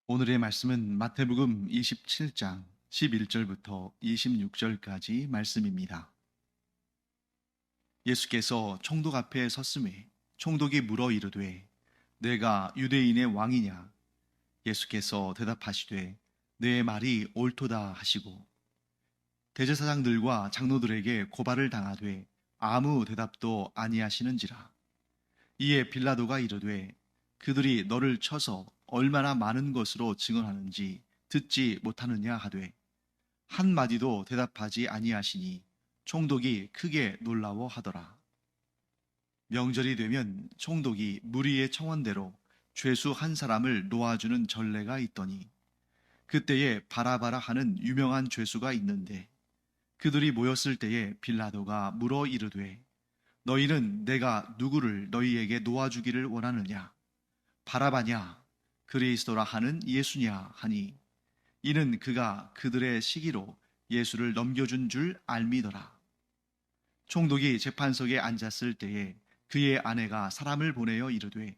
오늘의 말씀은 마태복음 27장 11절부터 26절까지 말씀입니다. 예수께서 총독 앞에 섰음에 총독이 물어 이르되 내가 유대인의 왕이냐? 예수께서 대답하시되 내 말이 옳도다 하시고 대제사장들과 장로들에게 고발을 당하되 아무 대답도 아니하시는지라. 이에 빌라도가 이르되 그들이 너를 쳐서 얼마나 많은 것으로 증언하는지 듣지 못하느냐 하되 한마디도 대답하지 아니하시니 총독이 크게 놀라워하더라. 명절이 되면 총독이 무리의 청원대로 죄수 한 사람을 놓아주는 전례가 있더니 그때에 바라바라 하는 유명한 죄수가 있는데 그들이 모였을 때에 빌라도가 물어 이르되 너희는 내가 누구를 너희에게 놓아주기를 원하느냐? 바라바냐? 그리스도라 하는 예수냐? 하니 이는 그가 그들의 시기로 예수를 넘겨준 줄 알미더라. 총독이 재판석에 앉았을 때에 그의 아내가 사람을 보내어 이르되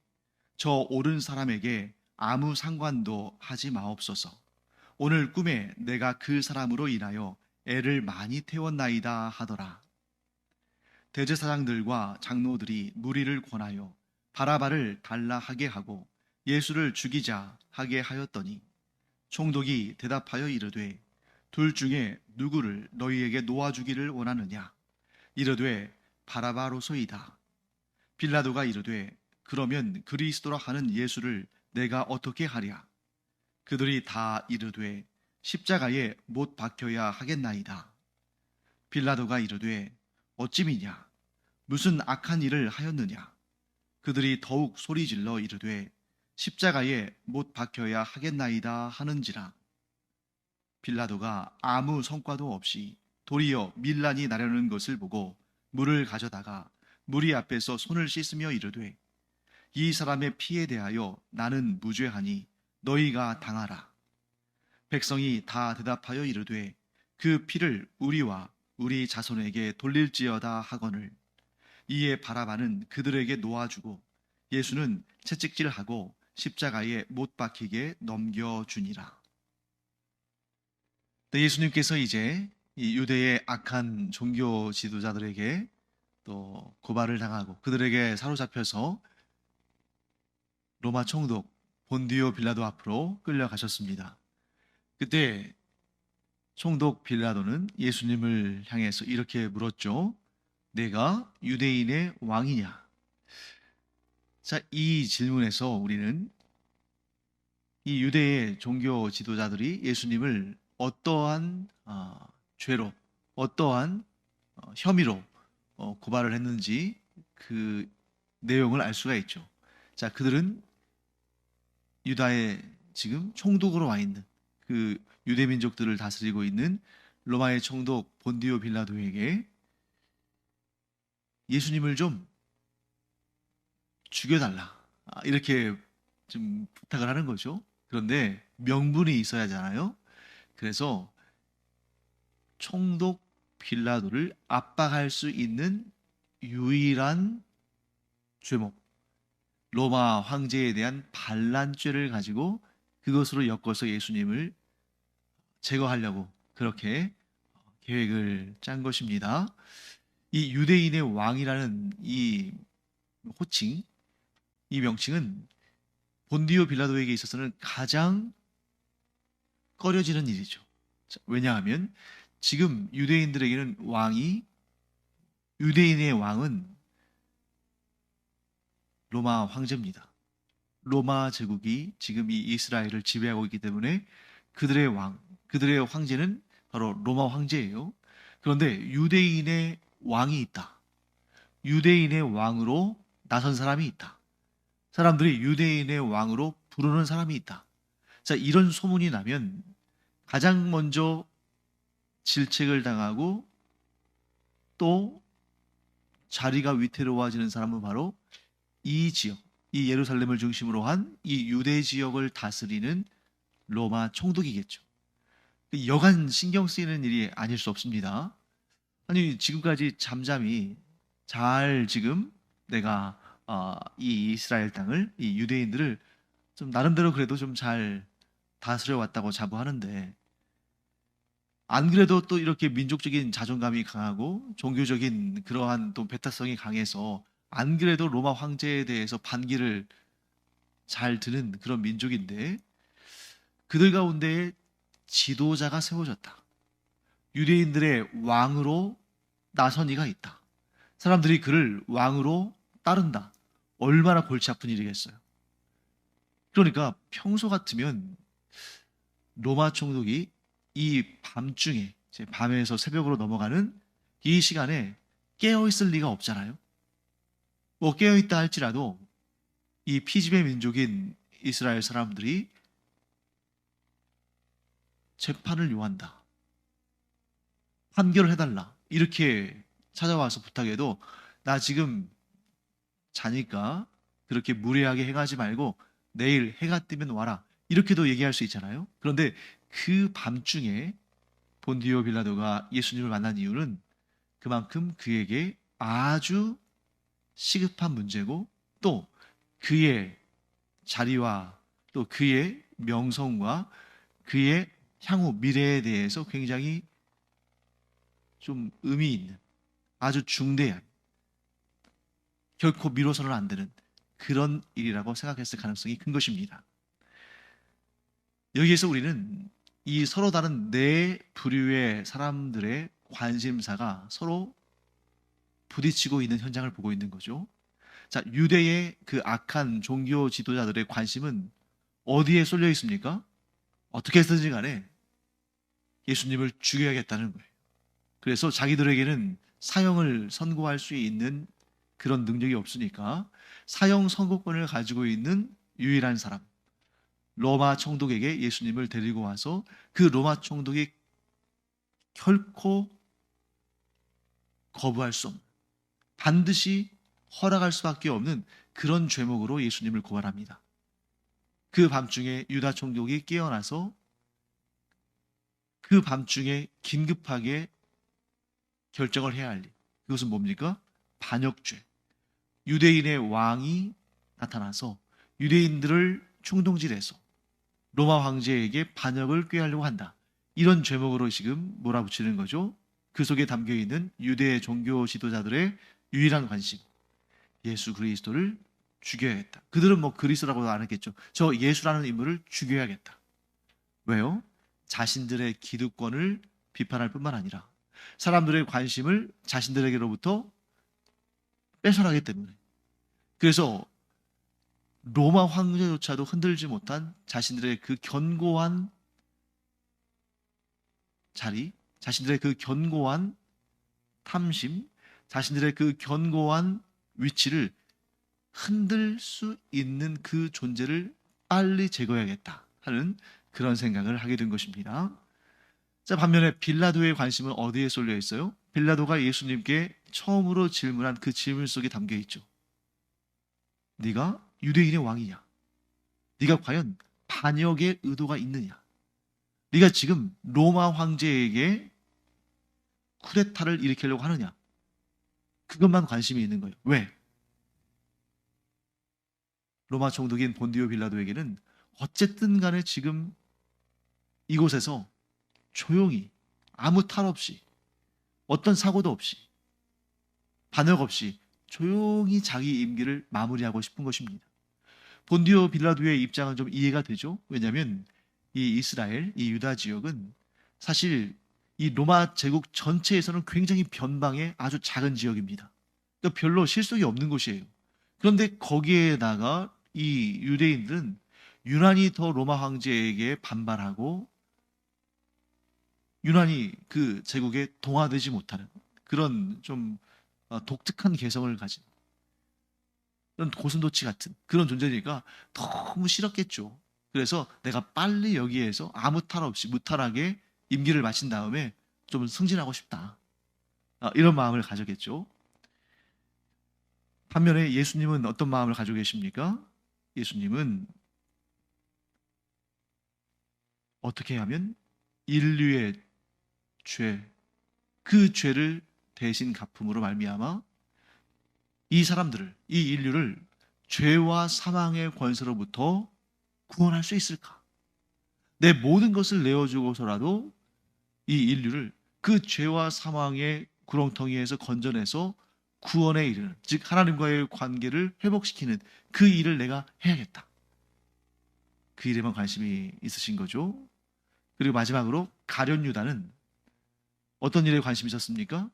저 옳은 사람에게 아무 상관도 하지 마옵소서. 오늘 꿈에 내가 그 사람으로 인하여 애를 많이 태웠나이다 하더라. 대제사장들과 장로들이 무리를 권하여 바라바를 달라 하게 하고 예수를 죽이자 하게 하였더니 총독이 대답하여 이르되 둘 중에 누구를 너희에게 놓아주기를 원하느냐? 이르되 바라바로소이다. 빌라도가 이르되 그러면 그리스도라 하는 예수를 내가 어떻게 하랴? 그들이 다 이르되 십자가에 못 박혀야 하겠나이다. 빌라도가 이르되 어찌미냐? 무슨 악한 일을 하였느냐? 그들이 더욱 소리질러 이르되 십자가에 못 박혀야 하겠나이다 하는지라. 빌라도가 아무 성과도 없이 도리어 밀란이 나려는 것을 보고 물을 가져다가 무리 앞에서 손을 씻으며 이르되 이 사람의 피에 대하여 나는 무죄하니 너희가 당하라. 백성이 다 대답하여 이르되 그 피를 우리와 우리 자손에게 돌릴지어다 하거늘. 이에 바라바는 그들에게 놓아주고 예수는 채찍질하고 십자가에 못 박히게 넘겨주니라. 네, 예수님께서 이제 이 유대의 악한 종교 지도자들에게 또 고발을 당하고 그들에게 사로잡혀서 로마 총독 본디오 빌라도 앞으로 끌려가셨습니다. 그때 총독 빌라도는 예수님을 향해서 이렇게 물었죠. 내가 유대인의 왕이냐? 자, 이 질문에서 우리는 이 유대의 종교 지도자들이 예수님을 어떠한 죄로, 어떠한 혐의로 고발을 했는지 그 내용을 알 수가 있죠. 자, 그들은 유다에 지금 총독으로 와 있는 그 유대 민족들을 다스리고 있는 로마의 총독 본디오 빌라도에게 예수님을 좀 죽여달라. 이렇게 좀 부탁을 하는 거죠. 그런데 명분이 있어야 하잖아요. 그래서 총독 빌라도를 압박할 수 있는 유일한 죄목, 로마 황제에 대한 반란죄를 가지고 그것으로 엮어서 예수님을 제거하려고 그렇게 계획을 짠 것입니다. 이 유대인의 왕이라는 이 호칭, 이 명칭은 본디오 빌라도에게 있어서는 가장 꺼려지는 일이죠. 왜냐하면 지금 유대인들에게는 유대인의 왕은 로마 황제입니다. 로마 제국이 지금 이 이스라엘을 지배하고 있기 때문에 그들의 황제는 바로 로마 황제예요. 그런데 유대인의 왕이 있다. 유대인의 왕으로 나선 사람이 있다. 사람들이 유대인의 왕으로 부르는 사람이 있다. 자, 이런 소문이 나면 가장 먼저 질책을 당하고 또 자리가 위태로워지는 사람은 바로 이 지역, 이 예루살렘을 중심으로 한 이 유대 지역을 다스리는 로마 총독이겠죠. 여간 신경 쓰이는 일이 아닐 수 없습니다. 아니, 지금까지 잠잠히 잘 지금 내가 이 이스라엘 땅을, 이 유대인들을 좀 나름대로 그래도 좀 잘 다스려 왔다고 자부하는데, 안 그래도 또 이렇게 민족적인 자존감이 강하고 종교적인 그러한 또 배타성이 강해서 안 그래도 로마 황제에 대해서 반기를 잘 드는 그런 민족인데, 그들 가운데 지도자가 세워졌다. 유대인들의 왕으로 나선 이가 있다. 사람들이 그를 왕으로 따른다. 얼마나 골치 아픈 일이겠어요. 그러니까 평소 같으면 로마 총독이 이 밤중에, 이제 밤에서 새벽으로 넘어가는 이 시간에 깨어 있을 리가 없잖아요. 뭐 깨어 있다 할지라도 이 피지배 민족인 이스라엘 사람들이 재판을 요한다. 판결을 해달라. 이렇게 찾아와서 부탁해도 나 지금 자니까 그렇게 무례하게 행하지 말고 내일 해가 뜨면 와라. 이렇게도 얘기할 수 있잖아요. 그런데 그 밤중에 본디오 빌라도가 예수님을 만난 이유는 그만큼 그에게 아주 시급한 문제고, 또 그의 자리와 또 그의 명성과 그의 향후 미래에 대해서 굉장히 좀 의미 있는, 아주 중대한, 결코 미뤄서는 안 되는 그런 일이라고 생각했을 가능성이 큰 것입니다. 여기에서 우리는 이 서로 다른 네 부류의 사람들의 관심사가 서로 부딪히고 있는 현장을 보고 있는 거죠. 자, 유대의 그 악한 종교 지도자들의 관심은 어디에 쏠려 있습니까? 어떻게 해서든지 간에 예수님을 죽여야겠다는 거예요. 그래서 자기들에게는 사형을 선고할 수 있는 그런 능력이 없으니까 사형 선고권을 가지고 있는 유일한 사람, 로마 총독에게 예수님을 데리고 와서 그 로마 총독이 결코 거부할 수 없는, 반드시 허락할 수밖에 없는 그런 죄목으로 예수님을 고발합니다. 그 밤중에 유다 총독이 깨어나서 그 밤중에 긴급하게 결정을 해야 할 일, 그것은 뭡니까? 반역죄. 유대인의 왕이 나타나서 유대인들을 충동질해서 로마 황제에게 반역을 꾀하려고 한다. 이런 죄목으로 지금 몰아붙이는 거죠. 그 속에 담겨 있는 유대 종교 지도자들의 유일한 관심, 예수 그리스도를 죽여야겠다. 그들은 뭐 그리스도라고도 안 했겠죠. 저 예수라는 인물을 죽여야겠다. 왜요? 자신들의 기득권을 비판할 뿐만 아니라 사람들의 관심을 자신들에게로부터 뺏어가기 때문에. 그래서 로마 황제조차도 흔들지 못한 자신들의 그 견고한 자리, 자신들의 그 견고한 탐심, 자신들의 그 견고한 위치를 흔들 수 있는 그 존재를 빨리 제거해야겠다 하는 그런 생각을 하게 된 것입니다. 자, 반면에 빌라도의 관심은 어디에 쏠려 있어요? 빌라도가 예수님께 처음으로 질문한 그 질문 속에 담겨 있죠. 네가 유대인의 왕이냐? 네가 과연 반역의 의도가 있느냐? 네가 지금 로마 황제에게 쿠데타를 일으키려고 하느냐? 그것만 관심이 있는 거예요. 왜? 로마 총독인 본디오 빌라도에게는 어쨌든 간에 지금 이곳에서 조용히, 아무 탈 없이, 어떤 사고도 없이, 반역 없이 조용히 자기 임기를 마무리하고 싶은 것입니다. 본디오 빌라도의 입장은 좀 이해가 되죠. 왜냐하면 이 이스라엘, 이 유다 지역은 사실 이 로마 제국 전체에서는 굉장히 변방의 아주 작은 지역입니다. 그러니까 별로 실속이 없는 곳이에요. 그런데 거기에다가 이 유대인들은 유난히 더 로마 황제에게 반발하고 유난히 그 제국에 동화되지 못하는 그런 좀 독특한 개성을 가진 그런 고슴도치 같은 그런 존재니까 너무 싫었겠죠. 그래서 내가 빨리 여기에서 아무 탈 없이 무탈하게 임기를 마친 다음에 좀 승진하고 싶다. 이런 마음을 가졌겠죠. 반면에 예수님은 어떤 마음을 가지고 계십니까? 예수님은 어떻게 하면 인류의 죄, 그 죄를 대신 갚음으로 말미암아 이 사람들을, 이 인류를 죄와 사망의 권세로부터 구원할 수 있을까? 내 모든 것을 내어주고서라도 이 인류를 그 죄와 사망의 구렁텅이에서 건져내서 구원에 이르는, 즉 하나님과의 관계를 회복시키는 그 일을 내가 해야겠다. 그 일에만 관심이 있으신 거죠. 그리고 마지막으로 가룟 유다는 어떤 일에 관심이 있었습니까?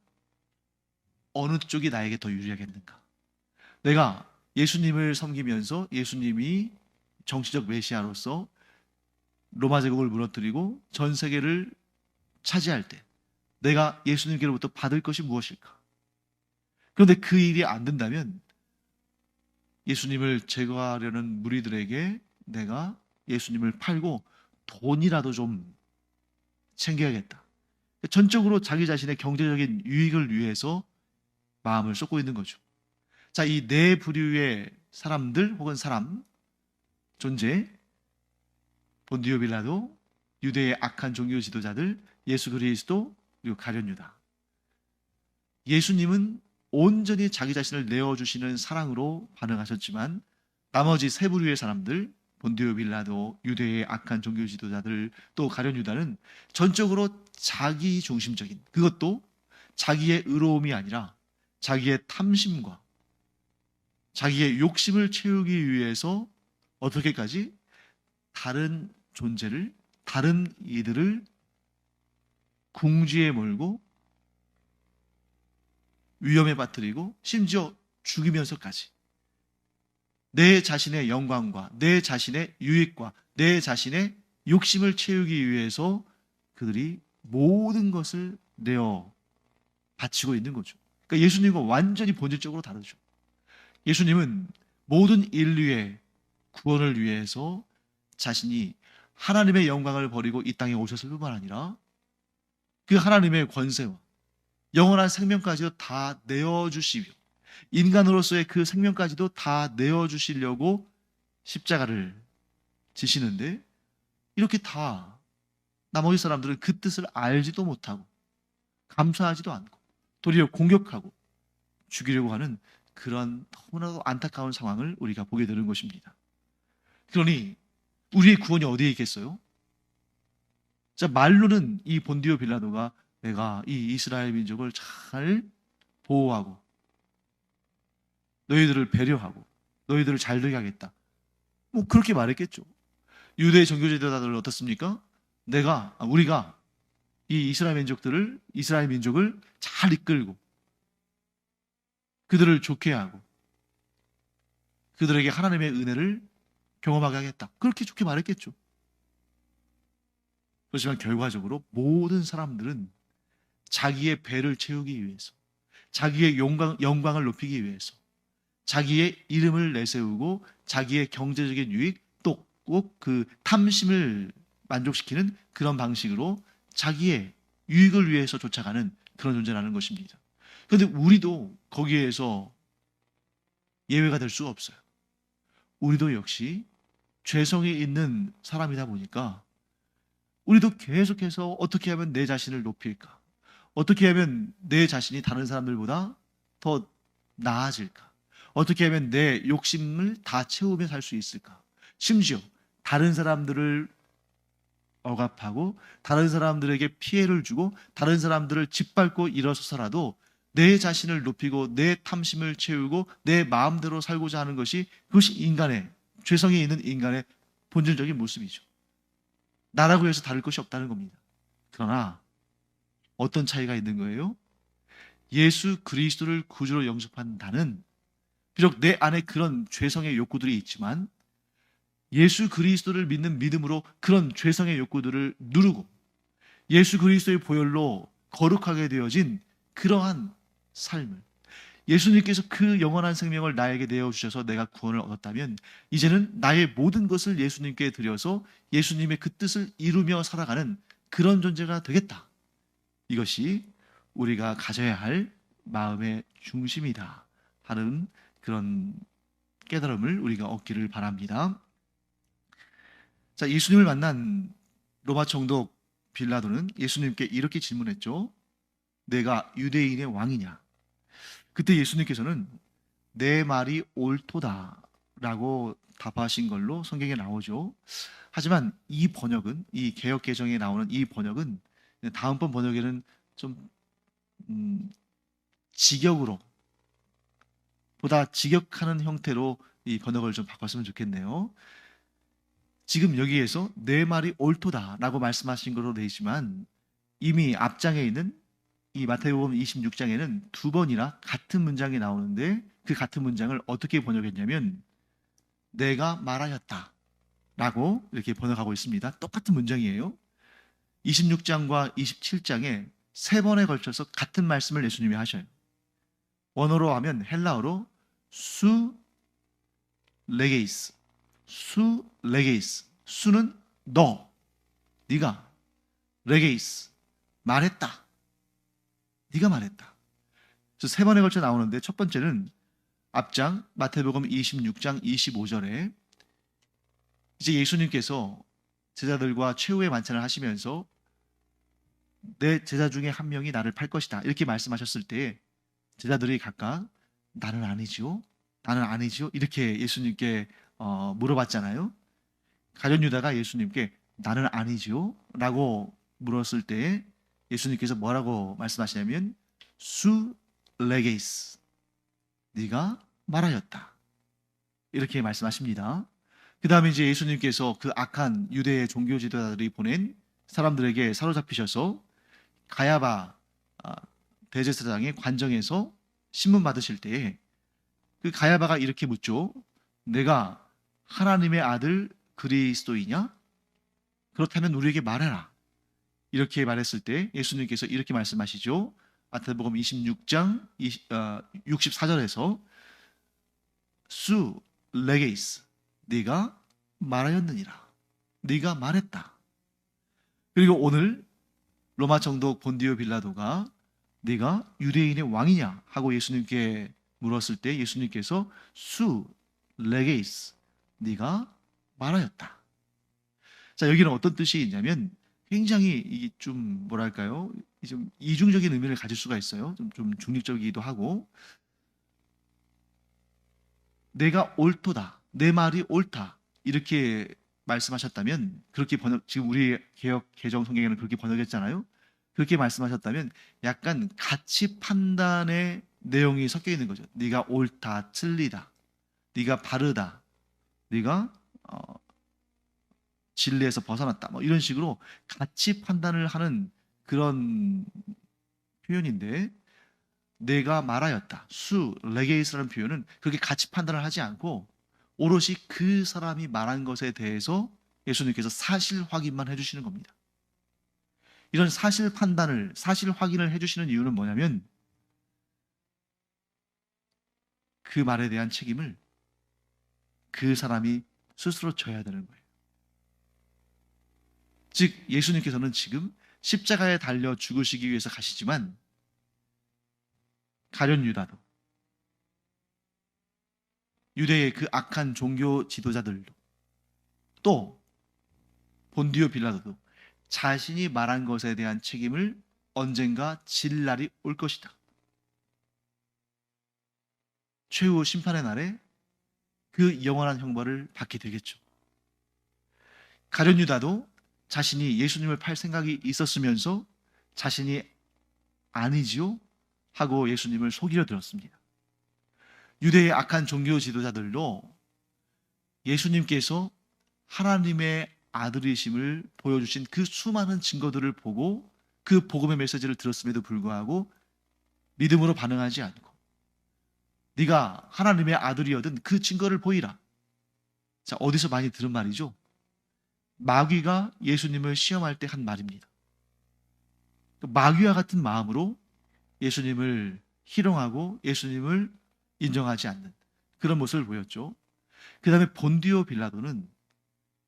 어느 쪽이 나에게 더 유리하겠는가? 내가 예수님을 섬기면서 예수님이 정치적 메시아로서 로마 제국을 무너뜨리고 전 세계를 차지할 때 내가 예수님께로부터 받을 것이 무엇일까? 그런데 그 일이 안 된다면 예수님을 제거하려는 무리들에게 내가 예수님을 팔고 돈이라도 좀 챙겨야겠다. 전적으로 자기 자신의 경제적인 유익을 위해서 마음을 쏟고 있는 거죠. 자, 이 네 부류의 사람들 혹은 사람 존재, 본디오 빌라도, 유대의 악한 종교 지도자들, 예수 그리스도, 그리고 가룟 유다. 예수님은 온전히 자기 자신을 내어주시는 사랑으로 반응하셨지만 나머지 세 부류의 사람들, 본디오 빌라도, 유대의 악한 종교 지도자들, 또 가룟 유다는 전적으로 자기 중심적인, 그것도 자기의 의로움이 아니라 자기의 탐심과 자기의 욕심을 채우기 위해서 어떻게까지 다른 존재를, 다른 이들을 궁지에 몰고 위험에 빠뜨리고 심지어 죽이면서까지 내 자신의 영광과 내 자신의 유익과 내 자신의 욕심을 채우기 위해서 그들이 모든 것을 내어 바치고 있는 거죠. 그러니까 예수님과 완전히 본질적으로 다르죠. 예수님은 모든 인류의 구원을 위해서 자신이 하나님의 영광을 버리고 이 땅에 오셨을 뿐만 아니라 그 하나님의 권세와 영원한 생명까지도 다 내어주시며 인간으로서의 그 생명까지도 다 내어주시려고 십자가를 지시는데 이렇게 다 나머지 사람들은 그 뜻을 알지도 못하고 감사하지도 않고 도리어 공격하고 죽이려고 하는 그런 너무나도 안타까운 상황을 우리가 보게 되는 것입니다. 그러니 우리의 구원이 어디에 있겠어요? 자, 말로는 이 본디오 빌라도가 내가 이 이스라엘 민족을 잘 보호하고 너희들을 배려하고 너희들을 잘 되게 하겠다. 뭐 그렇게 말했겠죠. 유대 종교 지도자들은 어떻습니까? 우리가 이 이스라엘 민족을 잘 이끌고 그들을 좋게 하고 그들에게 하나님의 은혜를 경험하게 하겠다. 그렇게 좋게 말했겠죠. 그렇지만 결과적으로 모든 사람들은 자기의 배를 채우기 위해서, 자기의 영광을 높이기 위해서, 자기의 이름을 내세우고 자기의 경제적인 유익, 또 꼭 그 탐심을 만족시키는 그런 방식으로 자기의 유익을 위해서 쫓아가는 그런 존재라는 것입니다. 그런데 우리도 거기에서 예외가 될 수가 없어요. 우리도 역시 죄성이 있는 사람이다 보니까 우리도 계속해서 어떻게 하면 내 자신을 높일까? 어떻게 하면 내 자신이 다른 사람들보다 더 나아질까? 어떻게 하면 내 욕심을 다 채우며 살 수 있을까? 심지어 다른 사람들을 억압하고 다른 사람들에게 피해를 주고 다른 사람들을 짓밟고 일어서서라도 내 자신을 높이고 내 탐심을 채우고 내 마음대로 살고자 하는 것이 그것이 인간의 죄성이 있는 인간의 본질적인 모습이죠. 나라고 해서 다를 것이 없다는 겁니다. 그러나 어떤 차이가 있는 거예요? 예수 그리스도를 구주로 영접한 나는 비록 내 안에 그런 죄성의 욕구들이 있지만 예수 그리스도를 믿는 믿음으로 그런 죄성의 욕구들을 누르고 예수 그리스도의 보혈로 거룩하게 되어진 그러한 삶을 예수님께서 그 영원한 생명을 나에게 내어주셔서 내가 구원을 얻었다면 이제는 나의 모든 것을 예수님께 드려서 예수님의 그 뜻을 이루며 살아가는 그런 존재가 되겠다. 이것이 우리가 가져야 할 마음의 중심이다 하는 그런 깨달음을 우리가 얻기를 바랍니다. 자, 예수님을 만난 로마 총독 빌라도는 예수님께 이렇게 질문했죠. 내가 유대인의 왕이냐? 그때 예수님께서는 내 말이 옳도다 라고 답하신 걸로 성경에 나오죠. 하지만 이 번역은, 이 개역 개정에 나오는 이 번역은 다음번 번역에는 좀 직역으로, 보다 직역하는 형태로 이 번역을 좀 바꿨으면 좋겠네요. 지금 여기에서 내 말이 옳도다라고 말씀하신 걸로 되어 있지만 이미 앞장에 있는 이 마태복음 26장에는 두 번이나 같은 문장이 나오는데 그 같은 문장을 어떻게 번역했냐면 내가 말하였다 라고 이렇게 번역하고 있습니다. 똑같은 문장이에요. 26장과 27장에 세 번에 걸쳐서 같은 말씀을 예수님이 하셔요. 원어로 하면 헬라어로 수 레게이스, 수 레게이스. 수는 너, 네가, 레게이스 말했다, 네가 말했다. 그래서 세 번에 걸쳐 나오는데 첫 번째는 앞장 마태복음 26장 25절에 이제 예수님께서 제자들과 최후의 만찬을 하시면서 내 제자 중에 한 명이 나를 팔 것이다 이렇게 말씀하셨을 때 제자들이 각각 나는 아니지요, 나는 아니지요 이렇게 예수님께 물어봤잖아요. 가룟 유다가 예수님께 나는 아니지요 라고 물었을 때 예수님께서 뭐라고 말씀하시냐면 수 레게이스, 네가 말하였다 이렇게 말씀하십니다. 그 다음에 이제 예수님께서 그 악한 유대의 종교 지도자들이 보낸 사람들에게 사로잡히셔서 가야바 대제사장의 관정에서 신문 받으실 때에 그 가야바가 이렇게 묻죠. 내가 하나님의 아들 그리스도이냐? 그렇다면 우리에게 말해라. 이렇게 말했을 때 예수님께서 이렇게 말씀하시죠. 마태복음 26장 64절에서 수 레게이스, 네가 말하였느니라. 네가 말했다. 그리고 오늘 로마 정독 본디오 빌라도가 네가 유대인의 왕이냐 하고 예수님께 물었을 때 예수님께서 수 레게이스, 네가 말하였다. 자, 여기는 어떤 뜻이 있냐면 굉장히 이게 좀 뭐랄까요? 좀 이중적인 의미를 가질 수가 있어요. 좀 중립적이기도 하고 내가 옳도다, 내 말이 옳다 이렇게 말씀하셨다면 그렇게 번역, 지금 우리 개역 개정 성경에는 그렇게 번역했잖아요. 그렇게 말씀하셨다면 약간 가치 판단의 내용이 섞여 있는 거죠. 네가 옳다, 틀리다, 네가 바르다, 네가 진리에서 벗어났다, 뭐 이런 식으로 가치 판단을 하는 그런 표현인데 내가 말하였다, 수 레게이스라는 표현은 그렇게 가치 판단을 하지 않고 오롯이 그 사람이 말한 것에 대해서 예수님께서 사실 확인만 해주시는 겁니다. 이런 사실 판단을, 사실 확인을 해주시는 이유는 뭐냐면 그 말에 대한 책임을 그 사람이 스스로 져야 되는 거예요. 즉 예수님께서는 지금 십자가에 달려 죽으시기 위해서 가시지만 가룟 유다도, 유대의 그 악한 종교 지도자들도, 또 본디오 빌라도도 자신이 말한 것에 대한 책임을 언젠가 질 날이 올 것이다. 최후 심판의 날에 그 영원한 형벌을 받게 되겠죠. 가룟 유다도 자신이 예수님을 팔 생각이 있었으면서 자신이 아니지요 하고 예수님을 속이려 들었습니다. 유대의 악한 종교 지도자들도 예수님께서 하나님의 아들이심을 보여주신 그 수많은 증거들을 보고 그 복음의 메시지를 들었음에도 불구하고 믿음으로 반응하지 않고 네가 하나님의 아들이거든 그 증거를 보이라. 자, 어디서 많이 들은 말이죠? 마귀가 예수님을 시험할 때 한 말입니다. 마귀와 같은 마음으로 예수님을 희롱하고 예수님을 인정하지 않는 그런 모습을 보였죠. 그 다음에 본디오 빌라도는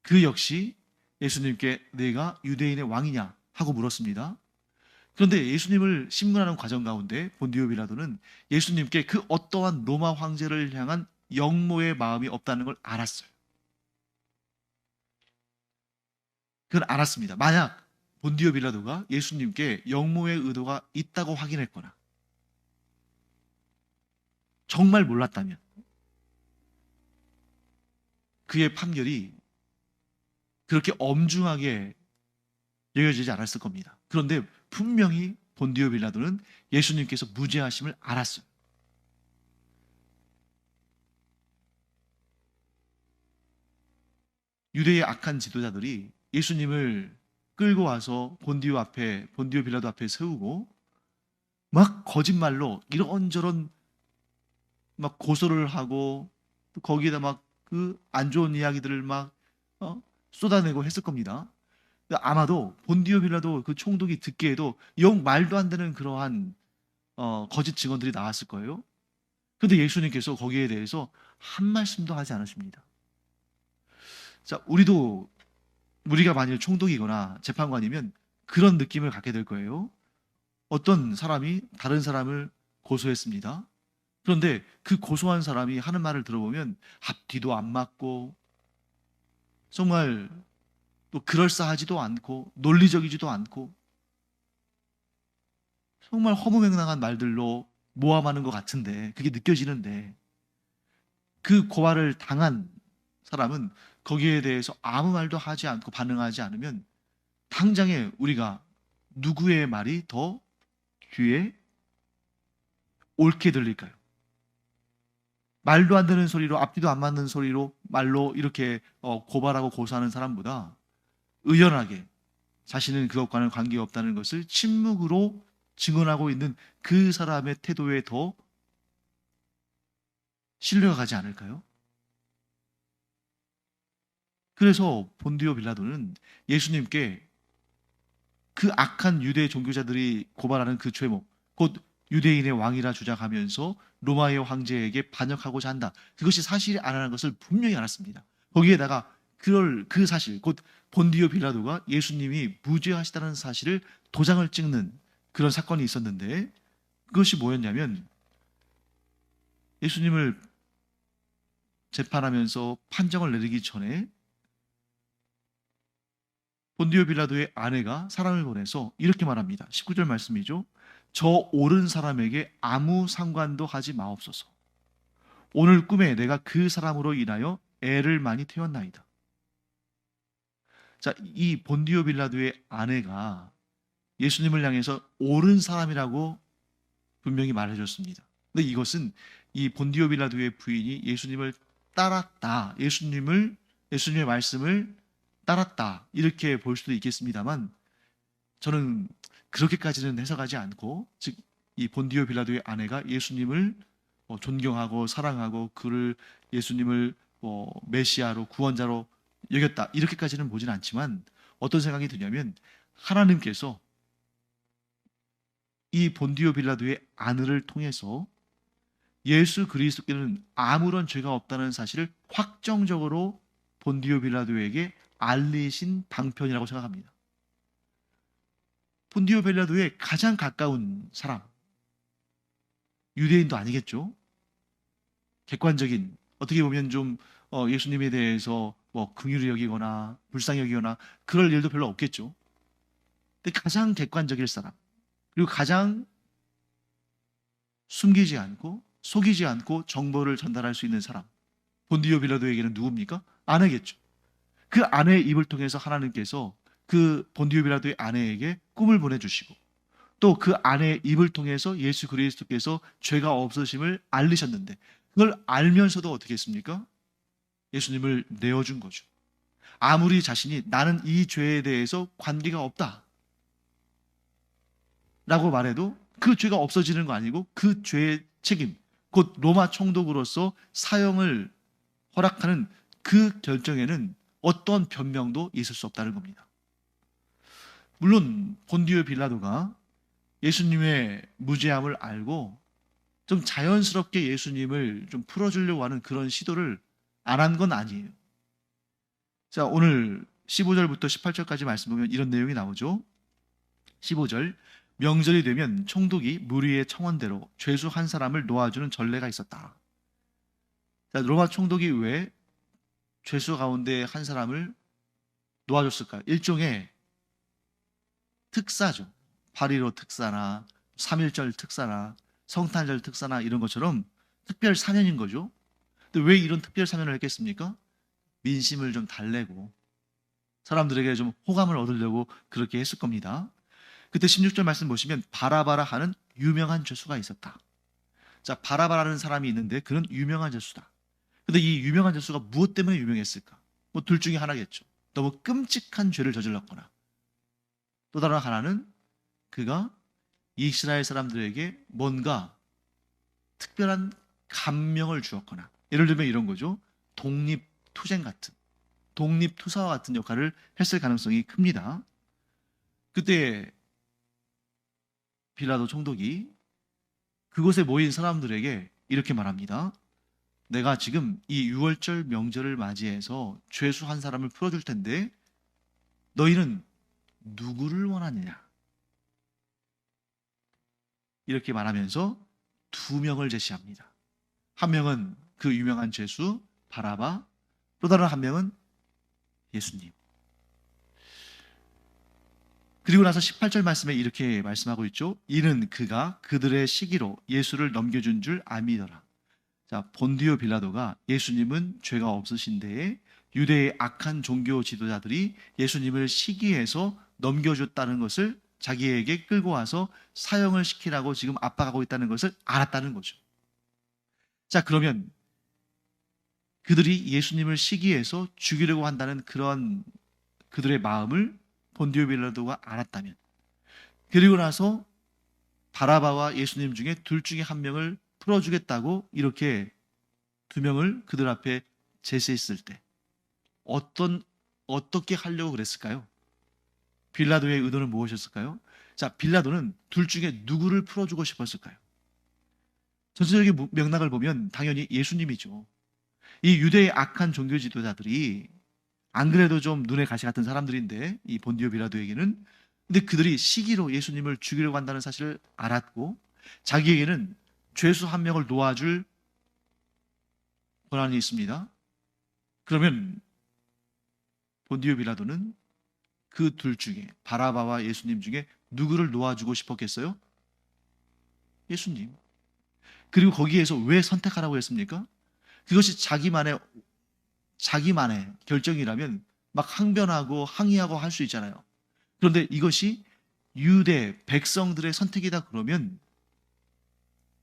그 역시 예수님께 내가 유대인의 왕이냐 하고 물었습니다. 그런데 예수님을 신문하는 과정 가운데 본디오 빌라도는 예수님께 그 어떠한 로마 황제를 향한 역모의 마음이 없다는 걸 알았어요. 그걸 알았습니다. 만약 본디오 빌라도가 예수님께 역모의 의도가 있다고 확인했거나 정말 몰랐다면 그의 판결이 그렇게 엄중하게 여겨지지 않았을 겁니다. 그런데 분명히 본디오 빌라도는 예수님께서 무죄하심을 알았어요. 유대의 악한 지도자들이 예수님을 끌고 와서 본디오 빌라도 앞에 세우고 막 거짓말로 이런저런 막 고소를 하고 또 거기에다 막 그 안 좋은 이야기들을 막 쏟아내고 했을 겁니다. 아마도 본디오 빌라도 그 총독이 듣기에도 영 말도 안 되는 그러한 거짓 증언들이 나왔을 거예요. 그런데 예수님께서 거기에 대해서 한 말씀도 하지 않으십니다. 자, 우리가 만일 총독이거나 재판관이면 그런 느낌을 갖게 될 거예요. 어떤 사람이 다른 사람을 고소했습니다. 그런데 그 고소한 사람이 하는 말을 들어보면 앞뒤도 안 맞고 정말 또 그럴싸하지도 않고 논리적이지도 않고 정말 허무맹랑한 말들로 모함하는 것 같은데 그게 느껴지는데 그 고발을 당한 사람은 거기에 대해서 아무 말도 하지 않고 반응하지 않으면 당장에 우리가 누구의 말이 더 귀에 옳게 들릴까요? 말도 안 되는 소리로 앞뒤도 안 맞는 소리로 말로 이렇게 고발하고 고소하는 사람보다 의연하게 자신은 그것과는 관계없다는 것을 침묵으로 증언하고 있는 그 사람의 태도에 더 신뢰가 가지 않을까요? 그래서 본디오 빌라도는 예수님께 그 악한 유대 종교자들이 고발하는 그 죄목, 곧 유대인의 왕이라 주장하면서 로마의 황제에게 반역하고자 한다. 그것이 사실이 아니라는 것을 분명히 알았습니다. 거기에다가 그 사실, 곧 본디오 빌라도가 예수님이 무죄하시다는 사실을 도장을 찍는 그런 사건이 있었는데 그것이 뭐였냐면 예수님을 재판하면서 판정을 내리기 전에 본디오 빌라도의 아내가 사람을 보내서 이렇게 말합니다. 19절 말씀이죠. 저 옳은 사람에게 아무 상관도 하지 마옵소서. 오늘 꿈에 내가 그 사람으로 인하여 애를 많이 태웠나이다. 자, 이 본디오 빌라도의 아내가 예수님을 향해서 옳은 사람이라고 분명히 말해줬습니다. 근데 이것은 이 본디오 빌라도의 부인이 예수님을 따랐다. 예수님의 말씀을 따랐다. 이렇게 볼 수도 있겠습니다만 저는 그렇게까지는 해석하지 않고 즉 이 본디오 빌라도의 아내가 예수님을 존경하고 사랑하고 예수님을 메시아로 구원자로 여겼다. 이렇게까지는 보진 않지만 어떤 생각이 드냐면 하나님께서 이 본디오 빌라도의 아내를 통해서 예수 그리스도께는 아무런 죄가 없다는 사실을 확정적으로 본디오 빌라도에게 알리신 방편이라고 생각합니다. 본디오 빌라도의 가장 가까운 사람, 유대인도 아니겠죠. 객관적인 어떻게 보면 좀 예수님에 대해서 긍휼히 여기거나 불쌍히 여기거나 그럴 일도 별로 없겠죠. 근데 가장 객관적일 사람, 그리고 가장 숨기지 않고 속이지 않고 정보를 전달할 수 있는 사람, 본디오 빌라도에게는 누굽니까? 아내겠죠. 그 아내의 입을 통해서 하나님께서 그 본디오 빌라도의 아내에게 꿈을 보내주시고 또 그 아내의 입을 통해서 예수 그리스도께서 죄가 없으심을 알리셨는데 그걸 알면서도 어떻게 했습니까? 예수님을 내어준 거죠. 아무리 자신이 나는 이 죄에 대해서 관계가 없다 라고 말해도 그 죄가 없어지는 거 아니고 그 죄의 책임, 곧 로마 총독으로서 사형을 허락하는 그 결정에는 어떤 변명도 있을 수 없다는 겁니다. 물론 본디오 빌라도가 예수님의 무죄함을 알고 좀 자연스럽게 예수님을 좀 풀어주려고 하는 그런 시도를 안 한 건 아니에요. 자, 오늘 15절부터 18절까지 말씀 보면 이런 내용이 나오죠. 15절, 명절이 되면 총독이 무리의 청원대로 죄수 한 사람을 놓아주는 전례가 있었다. 자, 로마 총독이 왜 죄수 가운데 한 사람을 놓아줬을까요? 일종의 특사죠. 8.15 특사나 3.1절 특사나 성탄절 특사나 이런 것처럼 특별 사면인 거죠. 근데 왜 이런 특별 사면을 했겠습니까? 민심을 좀 달래고 사람들에게 좀 호감을 얻으려고 그렇게 했을 겁니다. 그때 16절 말씀 보시면 바라바라 하는 유명한 죄수가 있었다. 자, 바라바라는 사람이 있는데 그는 유명한 죄수다. 근데 이 유명한 죄수가 무엇 때문에 유명했을까? 뭐 둘 중에 하나겠죠. 너무 끔찍한 죄를 저질렀거나 또 다른 하나는 그가 이스라엘 사람들에게 뭔가 특별한 감명을 주었거나 예를 들면 이런 거죠. 독립투쟁 같은 독립투사와 같은 역할을 했을 가능성이 큽니다. 그때 빌라도 총독이 그곳에 모인 사람들에게 이렇게 말합니다. 내가 지금 이 6월절 명절을 맞이해서 죄수 한 사람을 풀어줄 텐데 너희는 누구를 원하느냐? 이렇게 말하면서 두 명을 제시합니다. 한 명은 그 유명한 죄수 바라바, 또 다른 한 명은 예수님. 그리고 나서 18절 말씀에 이렇게 말씀하고 있죠. 이는 그가 그들의 시기로 예수를 넘겨준 줄 암이더라. 자, 본디오 빌라도가 예수님은 죄가 없으신데 유대의 악한 종교 지도자들이 예수님을 시기해서 넘겨줬다는 것을 자기에게 끌고 와서 사형을 시키라고 지금 압박하고 있다는 것을 알았다는 거죠. 자, 그러면 그들이 예수님을 시기해서 죽이려고 한다는 그런 그들의 마음을 본디오 빌라도가 알았다면, 그리고 나서 바라바와 예수님 중에 둘 중에 한 명을 풀어주겠다고 이렇게 두 명을 그들 앞에 제시했을 때 어떻게 하려고 그랬을까요? 빌라도의 의도는 무엇이었을까요? 자, 빌라도는 둘 중에 누구를 풀어주고 싶었을까요? 전체적인 맥락을 보면 당연히 예수님이죠. 이 유대의 악한 종교 지도자들이 안 그래도 좀 눈에 가시 같은 사람들인데 이 본디오 빌라도에게는, 근데 그들이 시기로 예수님을 죽이려고 한다는 사실을 알았고 자기에게는 죄수 한 명을 놓아줄 권한이 있습니다. 그러면 본디오 빌라도는 그 둘 중에 바라바와 예수님 중에 누구를 놓아주고 싶었겠어요? 예수님. 그리고 거기에서 왜 선택하라고 했습니까? 그것이 자기만의 결정이라면 막 항변하고 항의하고 할 수 있잖아요. 그런데 이것이 유대 백성들의 선택이다 그러면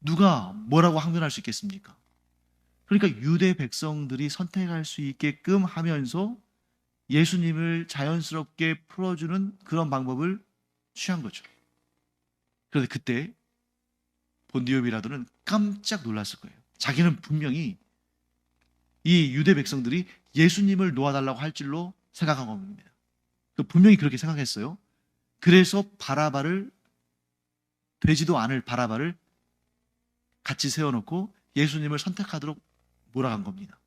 누가 뭐라고 항변할 수 있겠습니까? 그러니까 유대 백성들이 선택할 수 있게끔 하면서 예수님을 자연스럽게 풀어주는 그런 방법을 취한 거죠. 그런데 그때 본디오 빌라도는 깜짝 놀랐을 거예요. 자기는 분명히 이 유대 백성들이 예수님을 놓아달라고 할 줄로 생각한 겁니다. 분명히 그렇게 생각했어요. 그래서 되지도 않을 바라바를 같이 세워놓고 예수님을 선택하도록 몰아간 겁니다.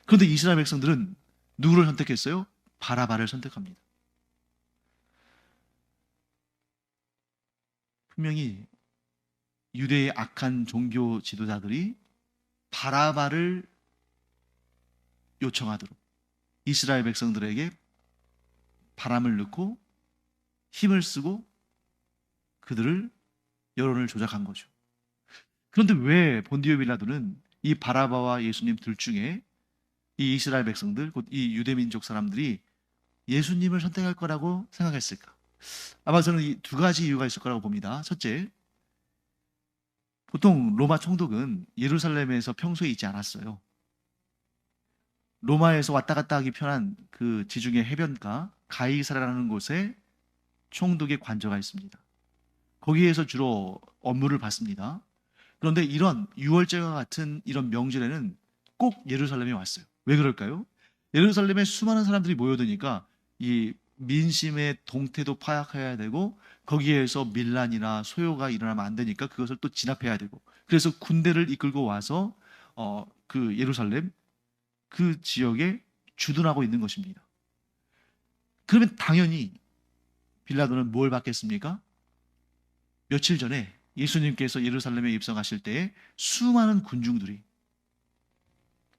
그런데 이스라엘 백성들은 누구를 선택했어요? 바라바를 선택합니다. 분명히 유대의 악한 종교 지도자들이 바라바를 요청하도록 이스라엘 백성들에게 바람을 넣고 힘을 쓰고 그들을 여론을 조작한 거죠. 그런데 왜 본디오 빌라도는 이 바라바와 예수님 둘 중에 이 이스라엘 백성들, 곧 이 유대민족 사람들이 예수님을 선택할 거라고 생각했을까? 아마 저는 이 두 가지 이유가 있을 거라고 봅니다. 첫째, 보통 로마 총독은 예루살렘에서 평소에 있지 않았어요. 로마에서 왔다 갔다 하기 편한 그 지중해 해변가 가이사라라는 곳에 총독의 관저가 있습니다. 거기에서 주로 업무를 받습니다. 그런데 이런 유월절과 같은 이런 명절에는 꼭 예루살렘에 왔어요. 왜 그럴까요? 예루살렘에 수많은 사람들이 모여드니까 이 민심의 동태도 파악해야 되고 거기에서 밀란이나 소요가 일어나면 안 되니까 그것을 또 진압해야 되고, 그래서 군대를 이끌고 와서 그 예루살렘 그 지역에 주둔하고 있는 것입니다. 그러면 당연히 빌라도는 뭘 받겠습니까? 며칠 전에 예수님께서 예루살렘에 입성하실 때에 수많은 군중들이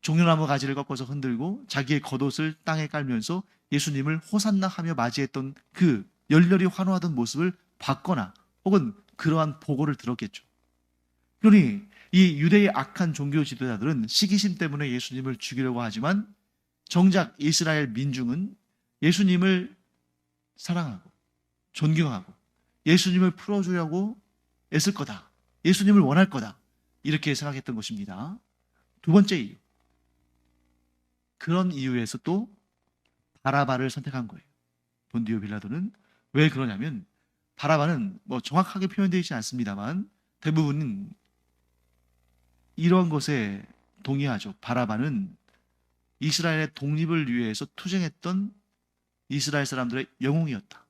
종려나무 가지를 꺾어서 흔들고 자기의 겉옷을 땅에 깔면서 예수님을 호산나 하며 맞이했던 그 열렬히 환호하던 모습을 봤거나 혹은 그러한 보고를 들었겠죠. 그러니 이 유대의 악한 종교 지도자들은 시기심 때문에 예수님을 죽이려고 하지만 정작 이스라엘 민중은 예수님을 사랑하고 존경하고 예수님을 풀어주려고 애쓸 거다. 예수님을 원할 거다. 이렇게 생각했던 것입니다. 두 번째 이유. 그런 이유에서 또 바라바를 선택한 거예요. 본디오 빌라도는 왜 그러냐면 바라바는 뭐 정확하게 표현되어 있지 않습니다만 대부분 이런 것에 동의하죠. 바라바는 이스라엘의 독립을 위해서 투쟁했던 이스라엘 사람들의 영웅이었다.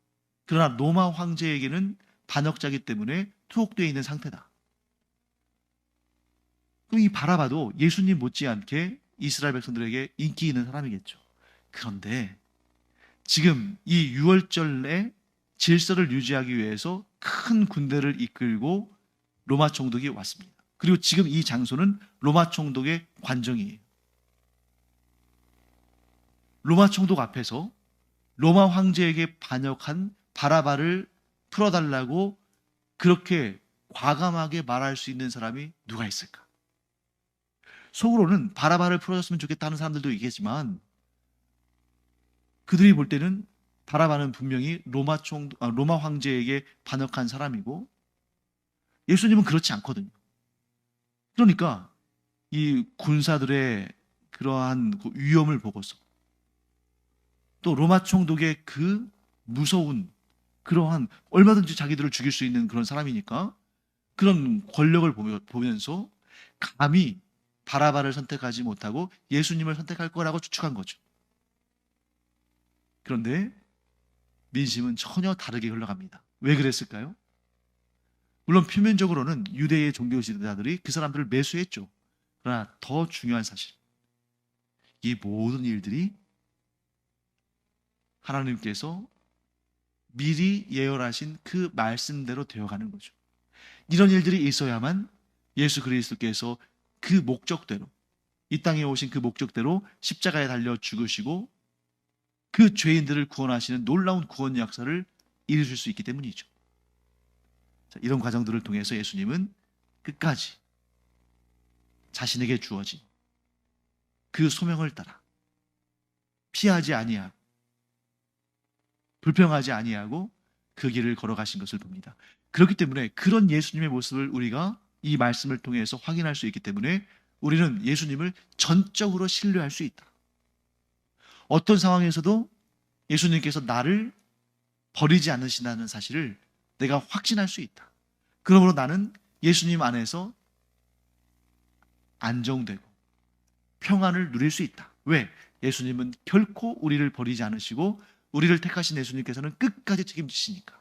그러나 로마 황제에게는 반역자이기 때문에 투옥되어 있는 상태다. 그럼 이 바라바도 예수님 못지않게 이스라엘 백성들에게 인기 있는 사람이겠죠. 그런데 지금 이 유월절에 질서를 유지하기 위해서 큰 군대를 이끌고 로마 총독이 왔습니다. 그리고 지금 이 장소는 로마 총독의 관정이에요. 로마 총독 앞에서 로마 황제에게 반역한 바라바를 풀어달라고 그렇게 과감하게 말할 수 있는 사람이 누가 있을까? 속으로는 바라바를 풀어줬으면 좋겠다는 사람들도 있겠지만 그들이 볼 때는 바라바는 분명히 로마 황제에게 반역한 사람이고 예수님은 그렇지 않거든요. 그러니까 이 군사들의 그러한 그 위험을 보고서 또 로마 총독의 그 무서운 그러한 얼마든지 자기들을 죽일 수 있는 그런 사람이니까 그런 권력을 보면서 감히 바라바를 선택하지 못하고 예수님을 선택할 거라고 추측한 거죠. 그런데 민심은 전혀 다르게 흘러갑니다. 왜 그랬을까요? 물론 표면적으로는 유대의 종교 지도자들이 그 사람들을 매수했죠. 그러나 더 중요한 사실, 이 모든 일들이 하나님께서 미리 예언하신 그 말씀대로 되어가는 거죠. 이런 일들이 있어야만 예수 그리스도께서 그 목적대로, 이 땅에 오신 그 목적대로 십자가에 달려 죽으시고 그 죄인들을 구원하시는 놀라운 구원 역사를 이루실 수 있기 때문이죠. 자, 이런 과정들을 통해서 예수님은 끝까지 자신에게 주어진 그 소명을 따라 피하지 아니하고 불평하지 아니하고 그 길을 걸어가신 것을 봅니다. 그렇기 때문에 그런 예수님의 모습을 우리가 이 말씀을 통해서 확인할 수 있기 때문에 우리는 예수님을 전적으로 신뢰할 수 있다. 어떤 상황에서도 예수님께서 나를 버리지 않으신다는 사실을 내가 확신할 수 있다. 그러므로 나는 예수님 안에서 안정되고 평안을 누릴 수 있다. 왜? 예수님은 결코 우리를 버리지 않으시고 우리를 택하신 예수님께서는 끝까지 책임지시니까.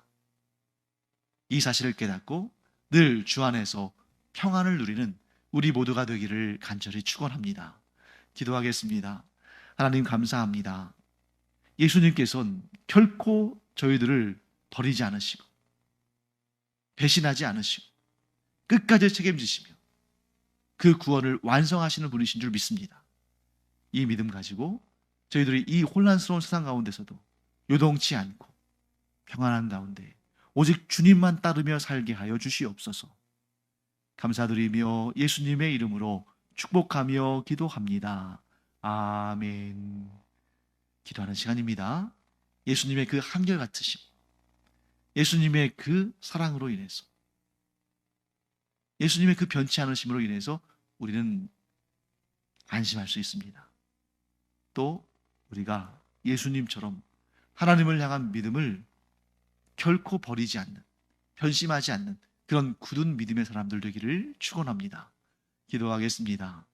이 사실을 깨닫고 늘 주 안에서 평안을 누리는 우리 모두가 되기를 간절히 축원합니다. 기도하겠습니다. 하나님 감사합니다. 예수님께서는 결코 저희들을 버리지 않으시고 배신하지 않으시고 끝까지 책임지시며 그 구원을 완성하시는 분이신 줄 믿습니다. 이 믿음 가지고 저희들이 이 혼란스러운 세상 가운데서도 요동치 않고 평안한 가운데 오직 주님만 따르며 살게 하여 주시옵소서. 감사드리며 예수님의 이름으로 축복하며 기도합니다. 아멘. 기도하는 시간입니다. 예수님의 그 한결같으심, 예수님의 그 사랑으로 인해서, 예수님의 그 변치 않으심으로 인해서 우리는 안심할 수 있습니다. 또 우리가 예수님처럼 하나님을 향한 믿음을 결코 버리지 않는, 변심하지 않는 그런 굳은 믿음의 사람들 되기를 축원합니다. 기도하겠습니다.